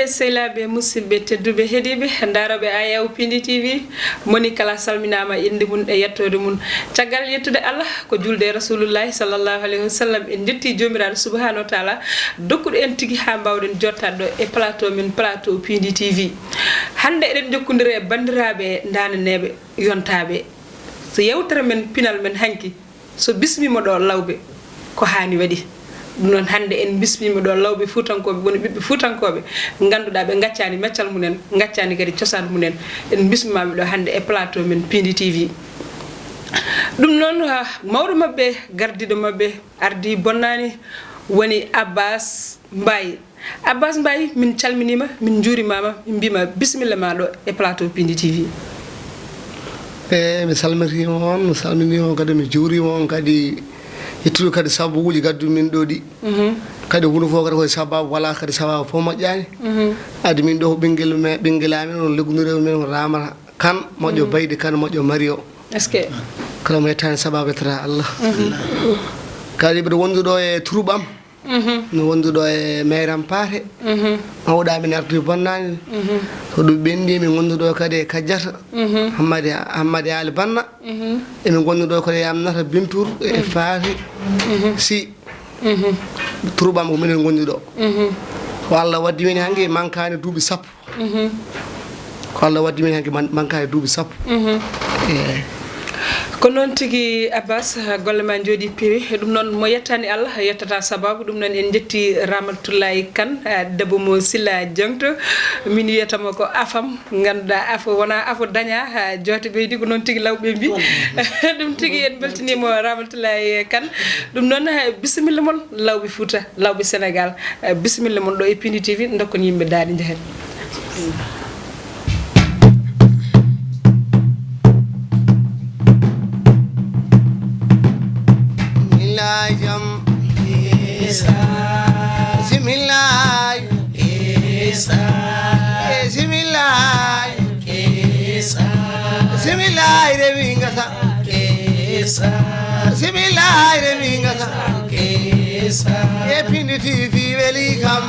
sehilaaɓe musidɓe tedduɓe heeɗiɓe daroɓe Ayaw Pindi TV moni kala salminama inde mum e yettode mum caggal yettude Allah ko julde rasulullahi sallallahu alayhi wa sallam en jetti jomiraɗo subhanahu wa taala dokkuɗo en tigui ha mbawɗen jottade ɗo e plateau min plateau Pindi TV hande eɗen jokkodiri e bandiraɓe dananeɓe yontaɓe so yewtere men pinal men hanki so bismima ɗo lawɓe ko hani waɗi ɗum noon hande en bismima ɗo lawɓe fuutankoɓe woni ɓiɓɓe fuutankoɓe ganduɗa ɓe gaccani meccal mumen gaccani kadi cosaan mumen en bismimaɓe ɗo hande e plateau men Pindi TV ɗum noon mawɗo mabɓe gardiɗo mabɓe ardi bonnani woni Abbas Mbaye Abbas Mbaye min calminima min juurimama min mbima bisimilla ma ɗo e plateau Pindi TV mi salmitima on mi salminima on kadi mi juurima on kadi ittude kadi sababuji gaddu min ɗo ɗi kadi huno fof kadi koye sababu wala kadi sababu fof moƴƴani adi min ɗo ko ɓinguelamin on liggodiremi men ko Ramata Kane moƴƴo Baydi Kane moƴƴo Mario est ce que kala mo yettani sababu yettata Allah kadi mbiɗa wonduɗo e Tourouɓam mi wonduɗo e Mayram Paté mawɗa min ardi bonnani so ɗum ɓendi min gonduɗo kadi e Kadiata Hammadi Ali Banna emin gonduɗo kadi Aminata Bintour e Faty Sy Tourouɓam ko minen gonduɗo ko Allah waddi min hanki mankani duuɓi sappo ko Allah waddi min hanki mankani duuɓi sappo ko noon tigui Abbas golle ma jooɗi peewi ɗum noon mo yettani Allah yettata sababu ɗum noon en jetti Ramatoulaye Kane debbo mo Silla Diongto min wiyatamo ko afam ganduɗa afo wona afo daña joote ɓeydi ko noon tigui lawɓe mbi ɗum tigui en beltanimo Ramatoulaye Kane ɗum noon bisimilla moon lawɓe Fouta lawɓe Sénégal bisimilla moon ɗo e Pindi TV dokkon yimɓe daaɗi jehen jam similay similay similay rewi ngata similay rewi ngata e Pindi TV weli kam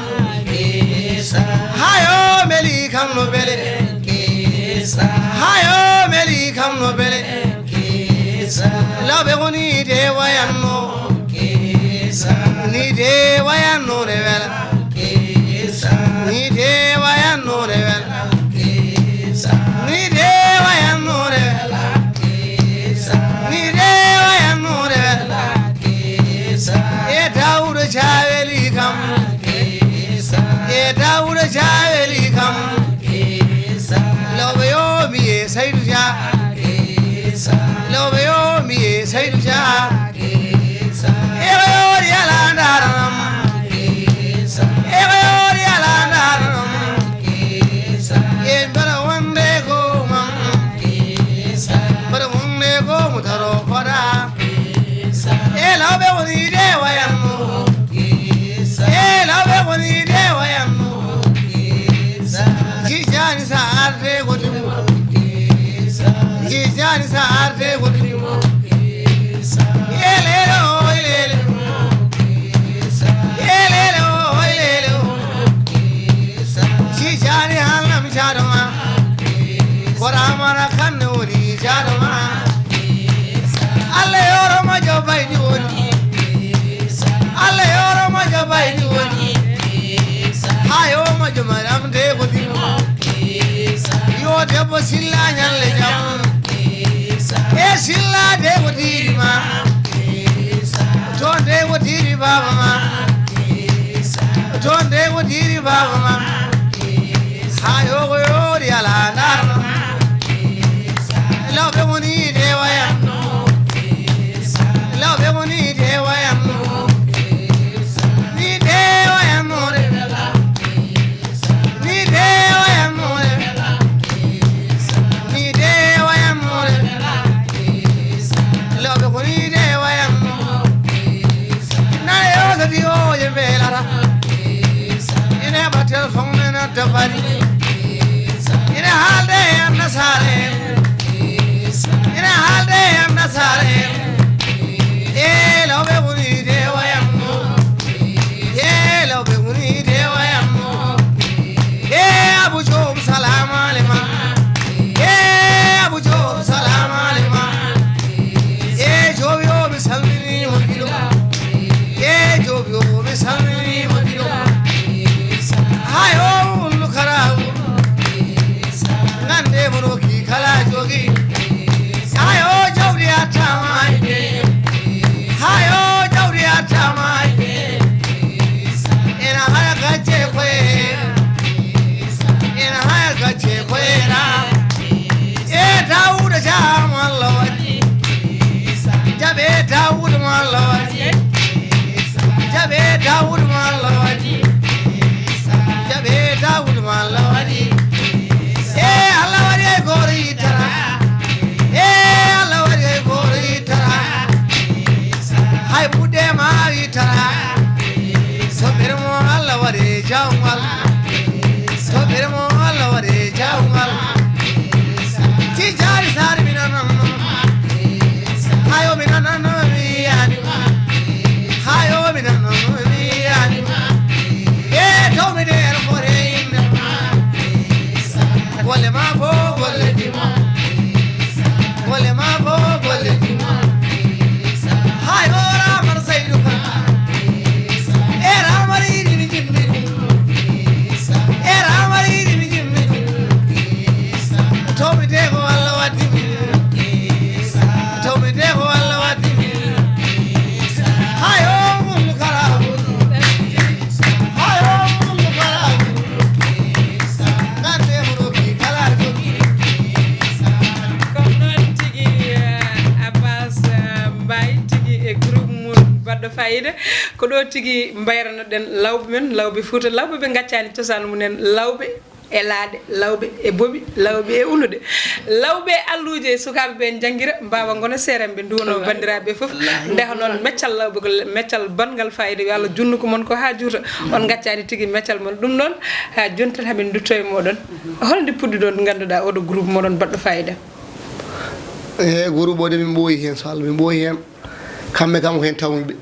hayo meli kam no bele hayo meli kam no bele lawɓe woni de wayanno ni de wayanno de wela ni de wayanno de wela ni de wayanno de wela ni de wayanno de wela e Dawuda Jaweli kam e Dawuda Jaweli kam lawɓe yo miye Saydou Dia lawɓe yo miye Saydou Dia debbo Silla nyalle jam e Silla de wodiri ma to de wodiri baba ma to de wodiri baba ma ha yo yori ala narno lawɓe woni de wayanno lawɓe woni de wayanno ni de wayanno ni de wayanno ina halde am nasare ina halde am nasare e lawɓe woni de wayanno e lawɓe woni de wayanno fayida ko do tigi mbayrano den lawbe men lawbe Fuuta lawbe be gaccani cosaan munen lawbe e laade lawbe e bobi lawbe e unude lawbe alluje sukabe ben jangira mbawa ngona serembe nduno bandirabe fof ndeha non meccal lawbe ko meccal bangal fayida yalla junnu ko mon ko ha juuta on gaccani tigi meccal mon dum non ha jonta hamin dutto e modon holde puddi don ganduda odo groupe modon baddo fayida e groupe o de min boyi hen so Allah min boyi hen kambe kam ko hen tawmi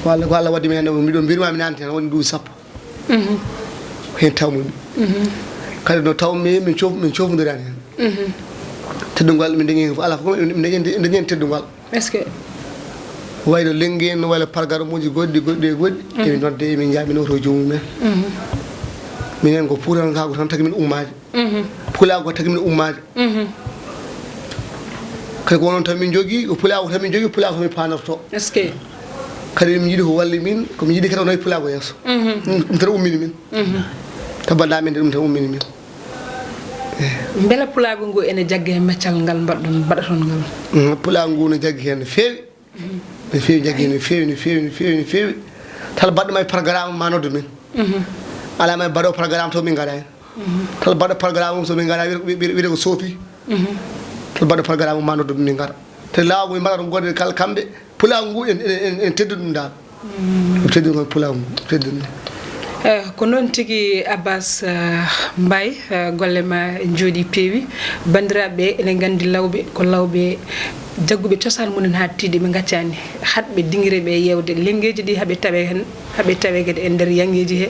walla ko Allah waddi men mi don birma mi nante woni du sappo hen tawmi kala no tawmi min cofodiran hen teddungal min dañi ala ko min dañi teddungal est ce que wayno lengen wala pargaramuji goddi e nodde e min jaabino to jomum men minen ko puran ka ko tan tagi min ummade pula ko tagi min ummade kay ko non tan min jogi ko pula ko tan min jogi pula ko mi panorto est ce que kadi mi yidi ko walli min ko mi yidi kadi no pula ko yeso dum tan ummini min tabanda min dum tan ummini min bela pula go ngo ene jagge meccal ngal baddon badaton ngal pula go no jagge hen feewi be feewi jagge no feewi tal baddo may programme manodde min ala may bado programme to min ngada tal bado programme so min ngada wi ko sofi tal bado programme manodde min ngada te laago mi mbaɗa gode kala kamɓe pulangu en teddu ɗum dal teddu ko pulangu teddu ko noon tigi Abbas Mbaye golle ma jooɗi peewi bandiraɓe ene gandi lawɓe ko lawɓe jagguɓe cosaan munen ha tiiɗe ɓe gaccani hatɓe dinguireɓe yewde lengueji ɗi haɓe tawe kadi e nder yangueji he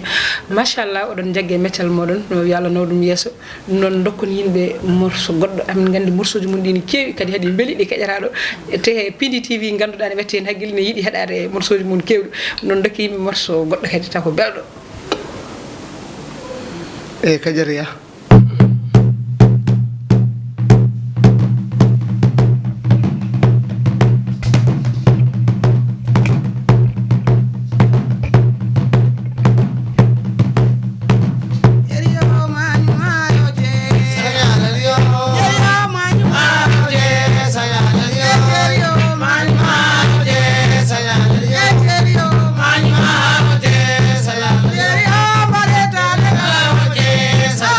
machallah oɗon jaggue meccal moɗon no yo Allah naw ɗum yesso noon dokkon yimɓe morceau goɗɗo amin gandi morceau ji mum ɗi ne keewi kadi haɗi beeli ɗi keƴataɗo te PD TV ganduɗa ne watti hen haqqille ne yiiɗi heɗade morceau ji mum kewɗi noon dokki yimɓe morceau goɗɗo kadi taw ko belɗo e kajariya Sa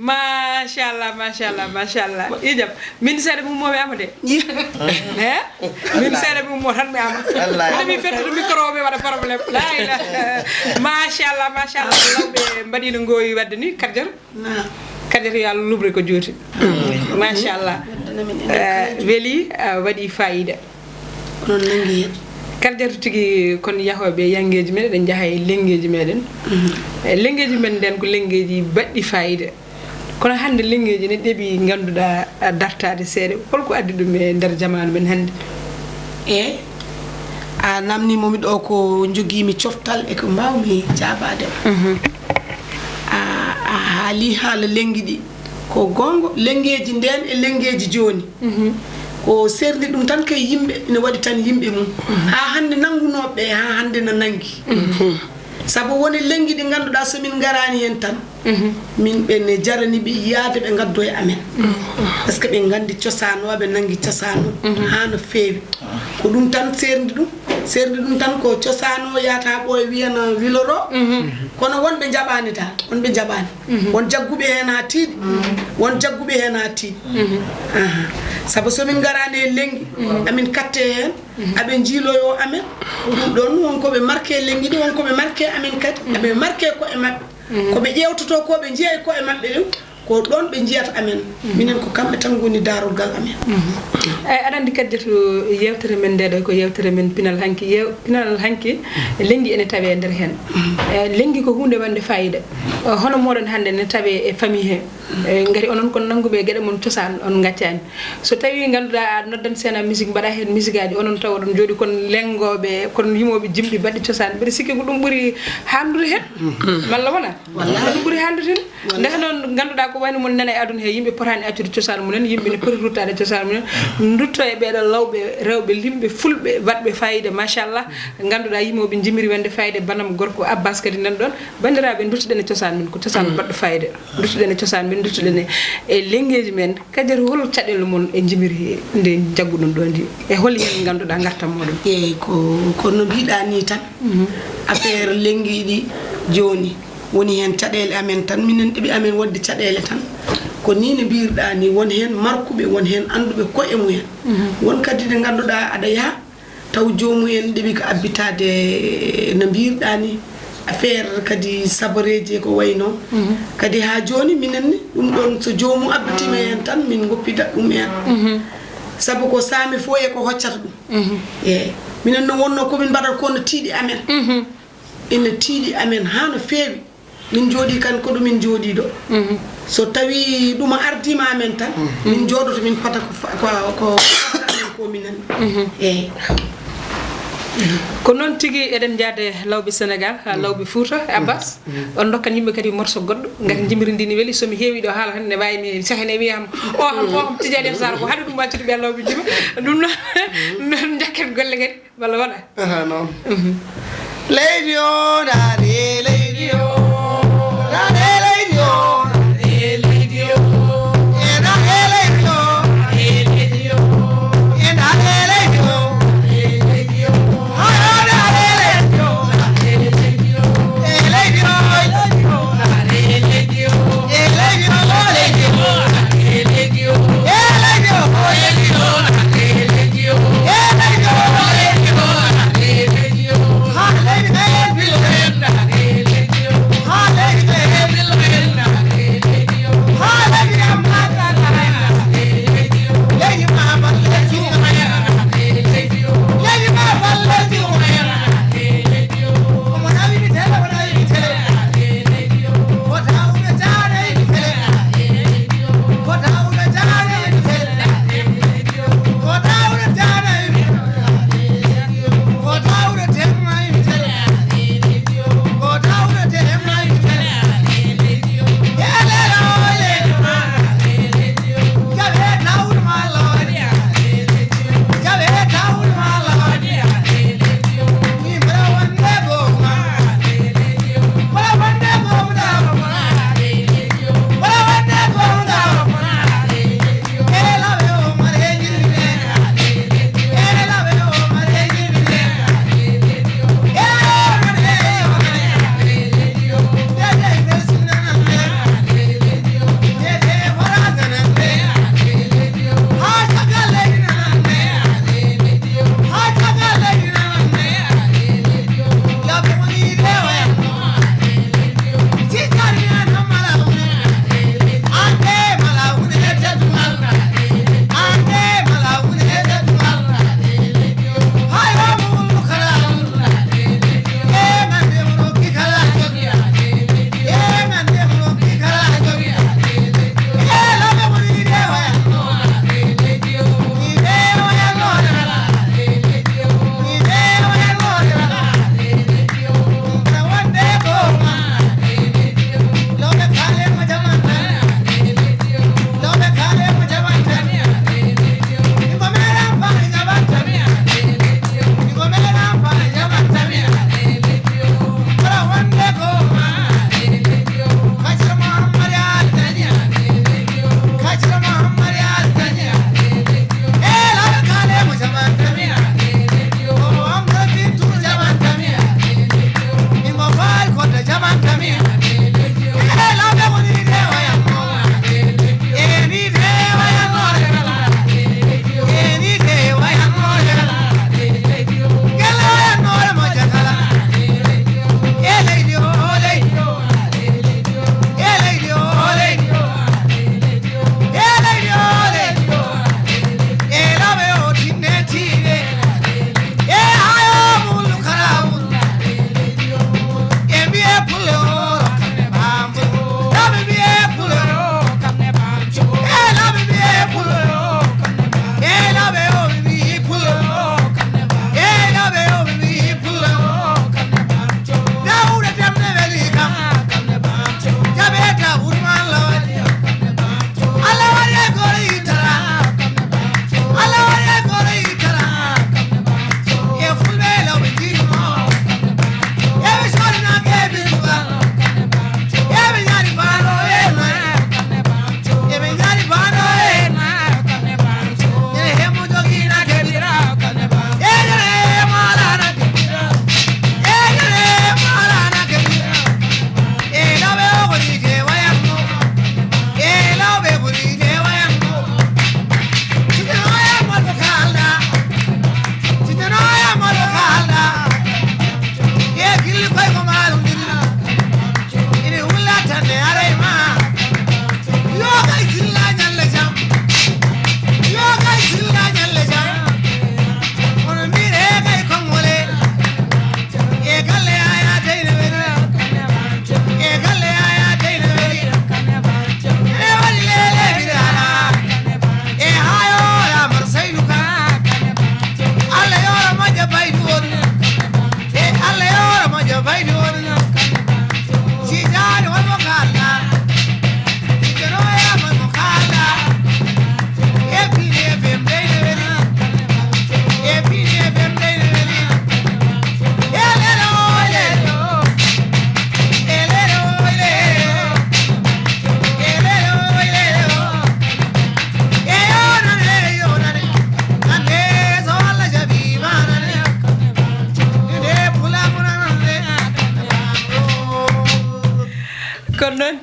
machallah machallah ijam min seede mum mo amade he min seede mum mo tan mi ama mi fetto micro be wada problème la ilaha machallah lawbe mbadino ngoyi wadde ni kadjar yalla lubre ko joti machallah weli wadi faida non nangi kadjar tigi kon yahobe yangeji meden den jahay lengeji meden lengeji men den ko lengeji baddi faida kono hande lengeji ne debi ganduda dartade seede holko addi dum e der jamanu men hande a namni momi do ko jogimi cioftal e ko mbawmi jabade a haali hala lengidi ko gongo lengeji den e lengeji joni ko serdi dum tan kay yimbe ne wadi tan yimbe mum ha hande nangunobe ha hande na nangi sabu woni lengi di ganduda so min garani hen tan min be ne jarani bi yaade be gaddo e amen parce que be gandi ciosanobe nangi ciosano ha no feewi ko dum tan serdi dum tan ko ciosano yata boy wiena wiloro kono wonbe jabani ta wonbe jabani won jaggube hen ha tiidi won jaggube hen ha tiidi sabu so min garani lengi amin katte hen abe jiloyo amen dum don won ko be marqué lengi won ko be marqué amin kat abe marqué ko e mabbe ko be jewtoto ko be jiey ko e mabbe ko don be jiyata amen minen ko kambe tan goni darol gal amen adandi kaddeto yewtere men dedo ko yewtere men pinal hanki lengi ene tawe der hen lengi ko hunde wande faida hono modon hande ne tawe e famille he ngari onon kon nangube gede mon tosan on gaccani so tawi ganduda noddan sena musique bada hen musique aji onon taw don jodi kon lengobe kon yimobe jimdi baddi tosan bari sikki ko dum buri handude hen malla wala dum buri handude hen ndax non ganduda ko wayno mon nana aduna he yimbe potani accude tosan munen yimbe ne poti ruttade tosan munen ndutto e beedo lawbe rewbe limbe fulbe wadbe faida machallah ganduda yimobe jimiri wande faida banam gorko abbas kadi nan don bandirabe nduttude tosan min ko tosan baddo faida nduttude tosan min nduttude e lengeji men kadere hol cadel mon e jimiri nde jaggudon do ndi e hol yen ganduda gartam modon ko no biida ni tan affaire lengidi joni woni hen cadele amen tan minen dibi amen wadde cadele tan ko ni ne biirda ni won hen markube won hen andube ko e muyen won kadi de ganduda ada ya taw joomu en dibi ko abbitade no biirda ni affaire kadi sabareje ko wayno kadi ha joni minen ni dum don so joomu abbitima en tan min goppida dum en sabu ko sami fo e ko hoccata dum minen no wonno ko min badal ko no tiidi amen ina tiidi amen ha no feewi min jodi kan ko dum min jodi do so tawi duma ardima amen tan min jodoto min pata ko minen ko non tigi eden jade lawbe Sénégal ha lawbe Fouta Abbas on dokkan yimbe kadi morso goddo ngati jimirindi ni weli somi heewi do haala hande wayi mi sahene wi am o am tijade sar ko hadu dum waccude be lawbe jima dum non jakket golle kadi wala wala non lady on lady on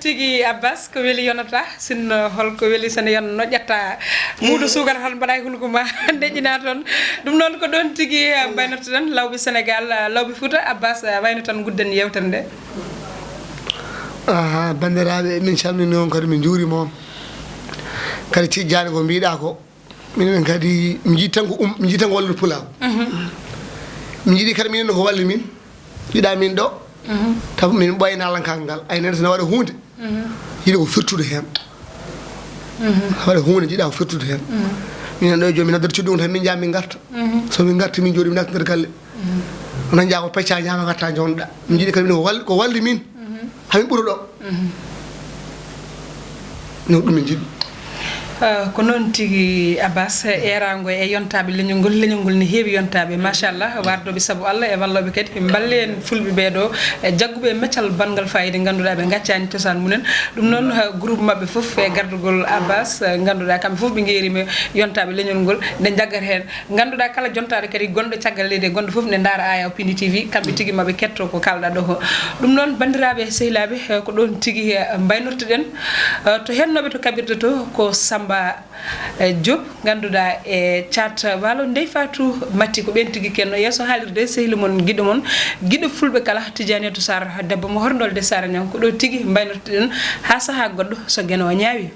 tigi Abbas ko weli yonata sinno holko weli sen yon no ƴetta muudu sugar tan mbaɗa hulko ma deƴƴina toon ɗum noon ko ɗon tigi mbaynata tan lawɓe Sénégal lawɓe Fouta Abbas wayno tan gudden yewtere nde bandiraɓe min calmini on kadi min juurima on kadi tijjani ko mbiɗa ko minen kadi mi jiiɗi tan ko wallude pulaw mi jiiɗi kadi minen ko walli min jiiɗa min ɗo taw min ɓoyna alankal ngal aynede ne waɗa hunde yiiɗi ko firtude hen waɗa hunde jiiɗa ko firtude hen minen ɗo joni min noddata cuɗɗi tan min jaa min garta so min garti min jooɗi min natto nder galle onon jaa ko pecca ñama gatta jonɗa mi jiiɗi kadi min ko walli min hamin ɓuura ɗo no ɗum min jiiɗi ko noon tigi Abbas erago e yontaɓe leñol ngol ne heewi yontaɓe machallah wardoɓe saabu Allah e walloɓe kadi ɓe balle en fulɓe ɓeɗo e jagguɓe meccal bangal fayida ganduɗa ɓe gaccani tosan munen ɗum noon groupe mabɓe foof e gardugol Abbas ganduɗa kamɓe foof ɓe guerima yontaɓe leñol ngol nde jaggat hen ganduɗa kala jontaɗo kadi gonɗo caggal leydi gonɗo foof ne daara Aya Pindi TV kamɓe tigui mabɓe ketto ko kalɗa ɗo ko ɗum noon bandiraɓe sehilaɓe ko ɗon tigui baynortoɗen to hennoɓe to kaɓirɗe to ko Samba Diop ganduɗa e chat walo Ndeye Fatou Matti ko ɓen tigui kenno yesso haalirde sehli mon guiɗo mon guiɗo fulɓe kala Tidiane to Sar debbo mo horndolde Sara Niang ko ɗo tigui baynortoɗen ha saaha goɗɗo so gueno o ñaawi